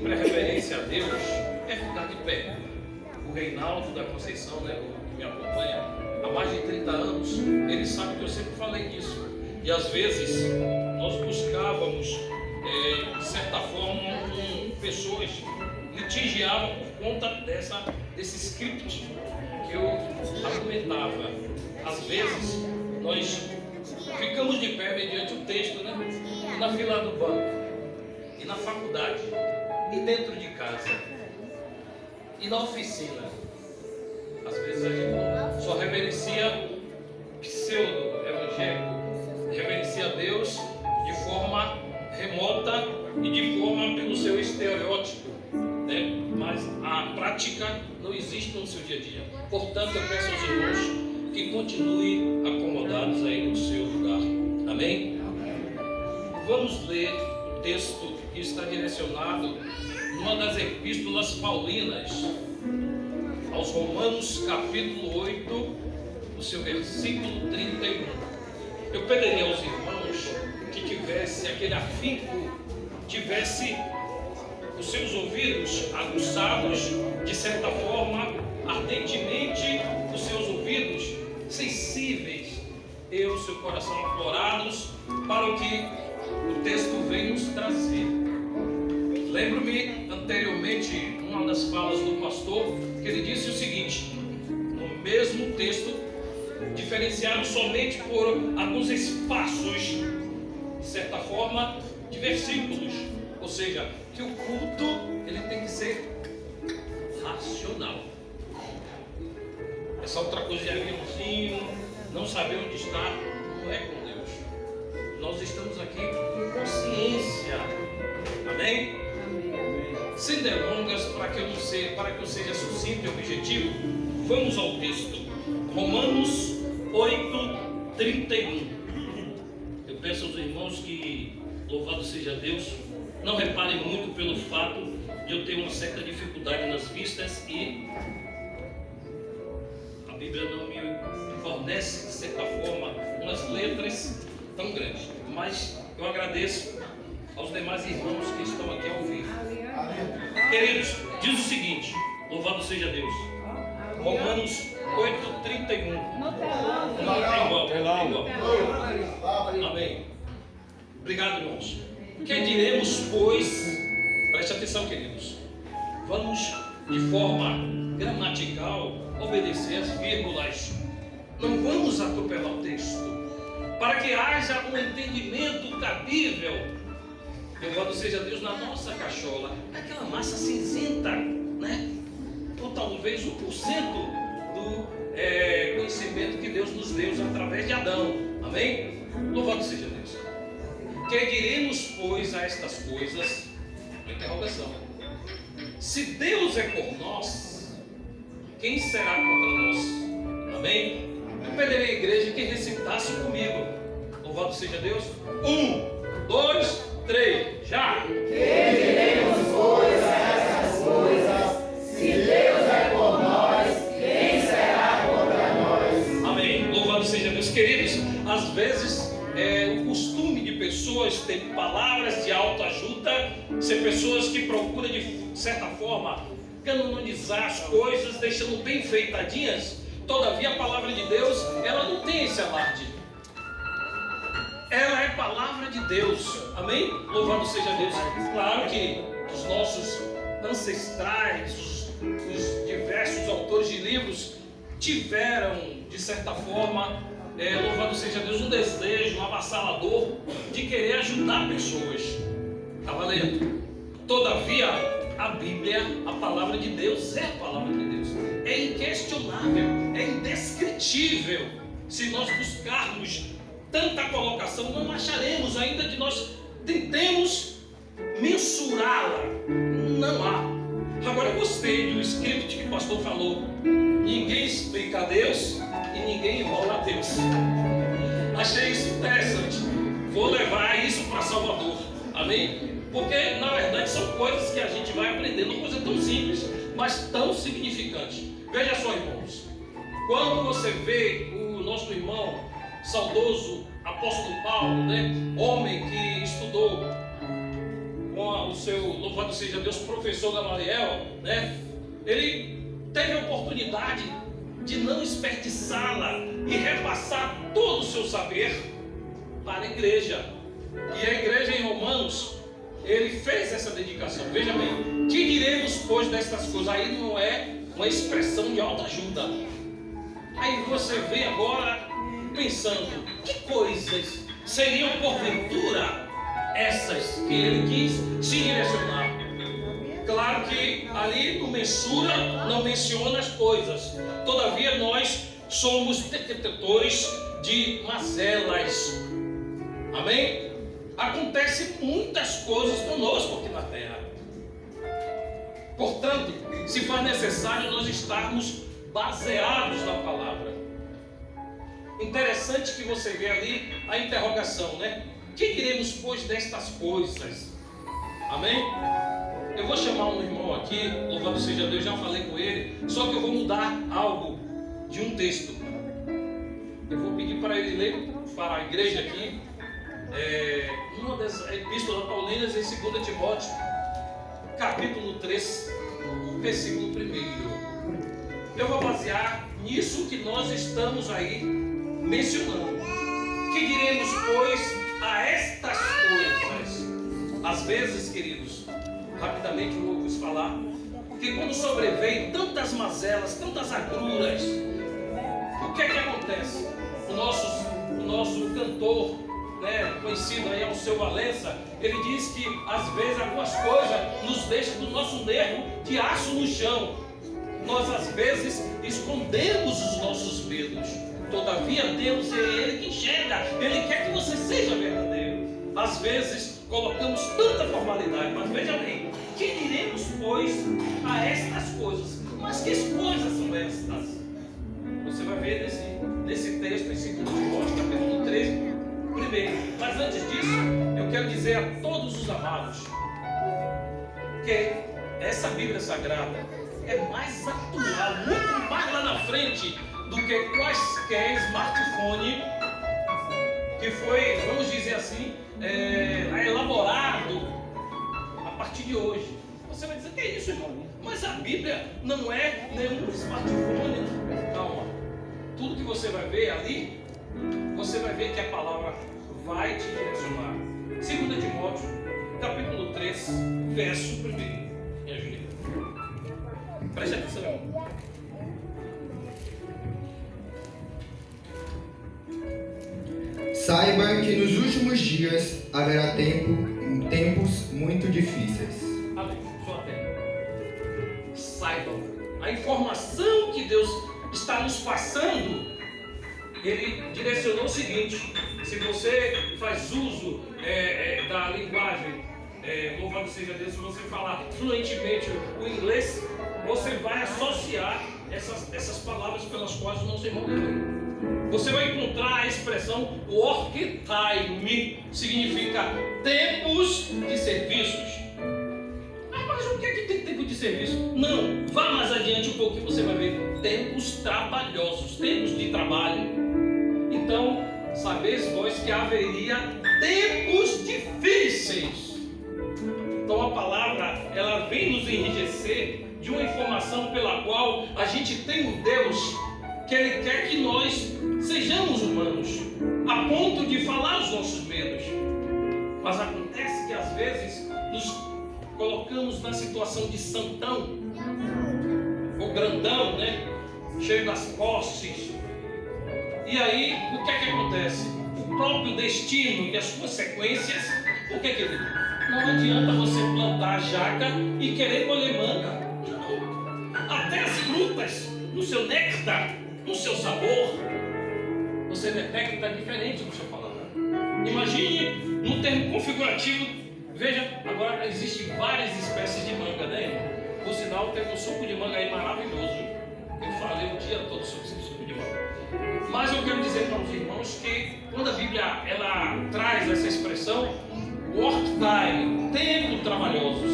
Para reverência a Deus é ficar de pé. O Reinaldo da Conceição, né, que me acompanha há mais de 30 anos, ele sabe que eu sempre falei disso. E às vezes nós buscávamos, de certa forma, pessoas litigiavam por conta desse script que eu argumentava. Às vezes nós ficamos de pé mediante o texto, né? E na fila do banco, e na faculdade, e dentro de casa, e na oficina. Às vezes a gente só reverencia pseudo-evangélico, reverencia a Deus de forma remota e de forma pelo seu estereótipo, né? Mas a prática não existe no seu dia a dia. Portanto, eu peço aos irmãos que continuem acomodados aí no seu lugar. Amém? Vamos ler o texto que está direcionado numa das epístolas paulinas aos Romanos, capítulo 8, o seu versículo 31. Eu pediria aos irmãos que tivesse aquele afinco, tivesse os seus ouvidos aguçados, de certa forma, ardentemente os seus ouvidos sensíveis e o seu coração aflorados para o que o texto vem nos trazer. Lembro-me anteriormente, uma das falas do pastor, que ele disse o seguinte, no mesmo texto, diferenciado somente por alguns espaços, de certa forma, de versículos. Ou seja, que o culto ele tem que ser racional. Essa outra coisa de aviãozinho, não saber onde está, não é com Deus. Nós estamos aqui com consciência. Amém? Sem delongas, para que eu seja sucinto e objetivo, vamos ao texto. Romanos 8, 31. Eu peço aos irmãos que, louvado seja Deus, não reparem muito pelo fato de eu ter uma certa dificuldade nas vistas e a Bíblia não me fornece, de certa forma, umas letras tão grandes. Mas eu agradeço aos demais irmãos que estão aqui ao vivo. Queridos, diz o seguinte, louvado seja Deus. Romanos 8, 31. Igual. Amém. Obrigado, irmãos. Que diremos, pois, preste atenção, queridos, vamos de forma gramatical obedecer as vírgulas, não vamos atropelar o texto, para que haja um entendimento cabível, louvado seja Deus, na nossa cachola, aquela massa cinzenta, né? Ou talvez 1% do conhecimento que Deus nos deu através de Adão, amém? Louvado seja Deus. Que diremos, pois, a estas coisas? Interrogação. Se Deus é por nós, quem será contra nós? Amém? Eu pediria à igreja que recitasse comigo. Louvado seja Deus. 1, 2, 3, já! Que diremos, pois, a estas coisas? Se Deus é por nós, quem será contra nós? Amém. Louvado seja Deus. Queridos, às vezes o costume de pessoas ter palavras de autoajuda, ser pessoas que procuram de certa forma canonizar as coisas, deixando bem enfeitadinhas. Todavia a palavra de Deus, ela não tem esse alarde. Ela é palavra de Deus, amém? Louvado seja Deus. Claro que os nossos ancestrais, os diversos autores de livros tiveram, de certa forma, louvado seja Deus, um desejo avassalador de querer ajudar pessoas. Está valendo? Todavia, a Bíblia, a palavra de Deus, é a palavra de Deus. É inquestionável, é indescritível. Se nós buscarmos tanta colocação, não acharemos, ainda que nós tentemos mensurá-la. Não há. Agora eu gostei do script que o pastor falou. Ninguém explica a Deus e ninguém enrola a Deus. Achei isso interessante. Vou levar isso para Salvador. Amém? Porque na verdade são coisas que a gente vai aprendendo, coisa tão simples, mas tão significante. Veja só, irmãos. Quando você vê o nosso irmão saudoso apóstolo Paulo, né? Homem que estudou, um o seu, louvado seja Deus, professor Gamaliel, né? Ele teve a oportunidade de não desperdiçá-la e repassar todo o seu saber para a igreja. E a igreja em Romanos, ele fez essa dedicação. Veja bem, que diremos pois destas coisas? Aí não é uma expressão de autoajuda. Aí você vem agora pensando, que coisas seriam porventura essas que ele quis se direcionar? Claro que ali não menciona as coisas. Todavia nós somos detentores de mazelas. Amém? Acontece muitas coisas conosco aqui na terra. Portanto, se for necessário nós estarmos baseados na palavra. Interessante que você vê ali a interrogação, né? Que diremos, pois, destas coisas? Amém? Eu vou chamar um irmão aqui, louvado seja Deus, já falei com ele, só que eu vou mudar algo de um texto. Eu vou pedir para ele ler para a igreja aqui, uma das epístolas paulinas em 2 Timóteo, capítulo 3, versículo 1. Eu vou basear nisso que nós estamos aí mencionando. Que diremos, pois, a estas coisas? Às vezes, queridos, rapidamente eu vou vos falar, que quando sobrevêm tantas mazelas, tantas agruras, o que é que acontece? O nosso cantor, né, conhecido aí, Alceu Valença, ele diz que às vezes algumas coisas nos deixam do nosso nervo de aço no chão. Nós às vezes escondemos os nossos medos. Todavia Deus é Ele que enxerga. Ele quer que você seja verdadeiro. Às vezes colocamos tanta formalidade, mas veja bem, que diremos pois a estas coisas? Mas que coisas são estas? Você vai ver nesse texto em 2 Timóteo capítulo 3 primeiro. Mas antes disso, eu quero dizer a todos os amados que essa Bíblia Sagrada é mais atual, muito mais lá na frente do que quaisquer smartphone que foi, vamos dizer assim, elaborado a partir de hoje. Você vai dizer, que é isso, irmão? Mas a Bíblia não é nenhum smartphone. Calma. Tudo que você vai ver ali, você vai ver que a palavra vai te direcionar. 2 Timóteo, capítulo 3, verso 1. Me ajude. Preste atenção. Saiba que nos últimos dias haverá tempos muito difíceis. Amém. Só até. Saibam. A informação que Deus está nos passando, Ele direcionou o seguinte: se você faz uso da linguagem, louvado seja Deus, se você falar fluentemente o inglês, você vai associar essas palavras pelas quais o nosso irmão leu. Você vai encontrar a expressão work time, significa tempos de serviços. Mas o que é que tem tempo de serviço? Não, vá mais adiante um pouco que você vai ver tempos trabalhosos, tempos de trabalho. Então, sabeis vós que haveria tempos difíceis. Então a palavra, ela vem nos enrijecer de uma informação pela qual a gente tem um Deus que Ele quer que nós sejamos humanos, a ponto de falar os nossos medos. Mas acontece que às vezes nos colocamos na situação de santão, ou grandão, né? Cheio das posses. E aí, o que é que acontece? O próprio destino e as consequências, o que é que ele diz? Não adianta você plantar jaca e querer colher manga. Não. Até as frutas, no seu néctar, no seu sabor, você detecta diferente no seu paladar. Imagine num termo configurativo. Veja, agora existem várias espécies de manga, né, irmão? Por sinal, tem um suco de manga aí maravilhoso. Eu falei o dia todo sobre esse suco de manga. Mas eu quero dizer para os irmãos que quando a Bíblia ela traz essa expressão, work time, tempo trabalhosos,